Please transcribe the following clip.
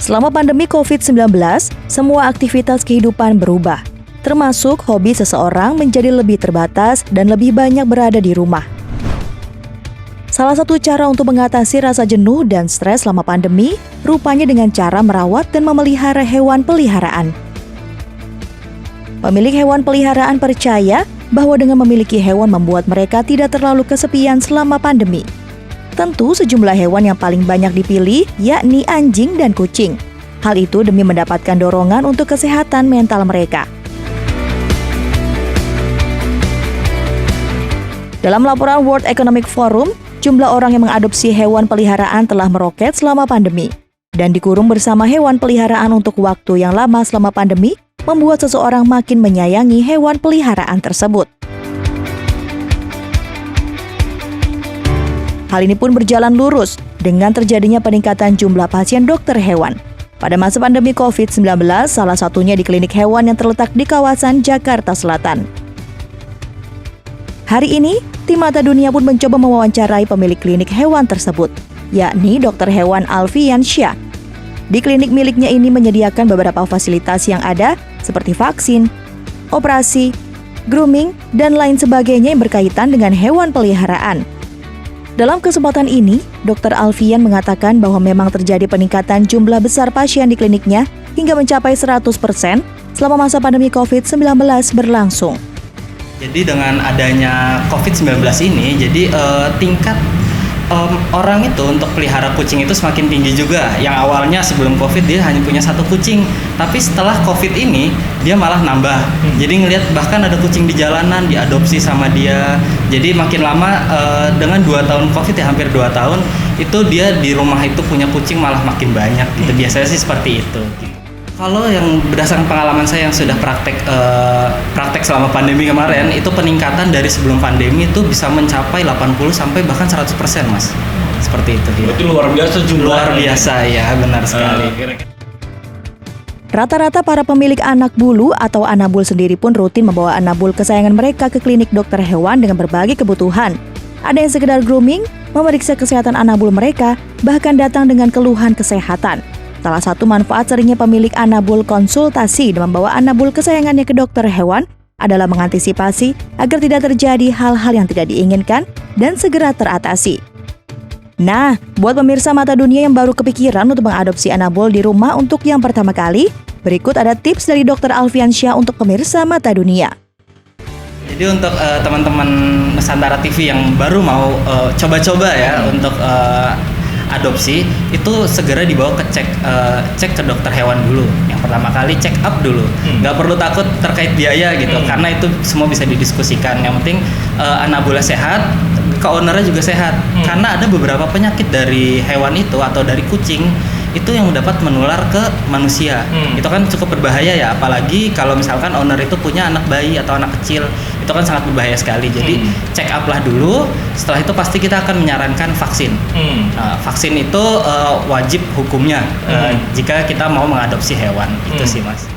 Selama pandemi COVID-19, semua aktivitas kehidupan berubah, termasuk hobi seseorang menjadi lebih terbatas dan lebih banyak berada di rumah. Salah satu cara untuk mengatasi rasa jenuh dan stres selama pandemi, rupanya dengan cara merawat dan memelihara hewan peliharaan. Pemilik hewan peliharaan percaya bahwa dengan memiliki hewan membuat mereka tidak terlalu kesepian selama pandemi. Tentu sejumlah hewan yang paling banyak dipilih yakni anjing dan kucing. Hal itu demi mendapatkan dorongan untuk kesehatan mental mereka. Dalam laporan World Economic Forum, jumlah orang yang mengadopsi hewan peliharaan telah meroket selama pandemi. Dan dikurung bersama hewan peliharaan untuk waktu yang lama selama pandemi, membuat seseorang makin menyayangi hewan peliharaan tersebut. Hal ini pun berjalan lurus dengan terjadinya peningkatan jumlah pasien dokter hewan. Pada masa pandemi COVID-19, salah satunya di klinik hewan yang terletak di kawasan Jakarta Selatan. Hari ini, tim Mata Dunia pun mencoba mewawancarai pemilik klinik hewan tersebut, yakni Dr. Hewan Alfian Syah. Di klinik miliknya ini menyediakan beberapa fasilitas yang ada, seperti vaksin, operasi, grooming, dan lain sebagainya yang berkaitan dengan hewan peliharaan. Dalam kesempatan ini, Dr. Alfian mengatakan bahwa memang terjadi peningkatan jumlah besar pasien di kliniknya hingga mencapai 100% selama masa pandemi COVID-19 berlangsung. Jadi dengan adanya COVID-19 ini, jadi tingkat orang itu untuk pelihara kucing itu semakin tinggi juga. Yang awalnya sebelum COVID dia hanya punya satu kucing, tapi setelah COVID ini dia malah nambah. Jadi ngelihat bahkan ada kucing di jalanan diadopsi sama dia. Jadi makin lama dengan 2 tahun COVID ya, hampir 2 tahun, itu dia di rumah itu punya kucing malah makin banyak gitu. Biasanya sih seperti itu. Kalau yang berdasarkan pengalaman saya yang sudah praktek selama pandemi kemarin, itu peningkatan dari sebelum pandemi itu bisa mencapai 80 sampai bahkan 100% Mas. Seperti itu. Berarti luar biasa jumlahnya. Luar biasa ya, benar sekali. Rata-rata para pemilik anak bulu atau anabul sendiri pun rutin membawa anabul kesayangan mereka ke klinik dokter hewan dengan berbagai kebutuhan. Ada yang sekedar grooming, memeriksa kesehatan anabul mereka, bahkan datang dengan keluhan kesehatan. Salah satu manfaat seringnya pemilik anabul konsultasi dan membawa anabul kesayangannya ke dokter hewan adalah mengantisipasi agar tidak terjadi hal-hal yang tidak diinginkan dan segera teratasi. Nah, buat pemirsa Mata Dunia yang baru kepikiran untuk mengadopsi anabul di rumah untuk yang pertama kali, berikut ada tips dari Dr. Alfian Syah untuk pemirsa Mata Dunia. Jadi untuk teman-teman Nusantara TV yang baru mau coba-coba ya untuk adopsi, itu segera dibawa ke cek ke dokter hewan dulu. Yang pertama kali check up dulu, nggak perlu takut terkait biaya gitu, karena itu semua bisa didiskusikan. Yang penting anabulnya sehat, ke ownernya juga sehat, karena ada beberapa penyakit dari hewan itu atau dari kucing itu yang dapat menular ke manusia. Itu kan cukup berbahaya ya, apalagi kalau misalkan owner itu punya anak bayi atau anak kecil, itu kan sangat berbahaya sekali. Jadi check up lah dulu, setelah itu pasti kita akan menyarankan vaksin. Vaksin itu wajib hukumnya jika kita mau mengadopsi hewan. Itu sih Mas.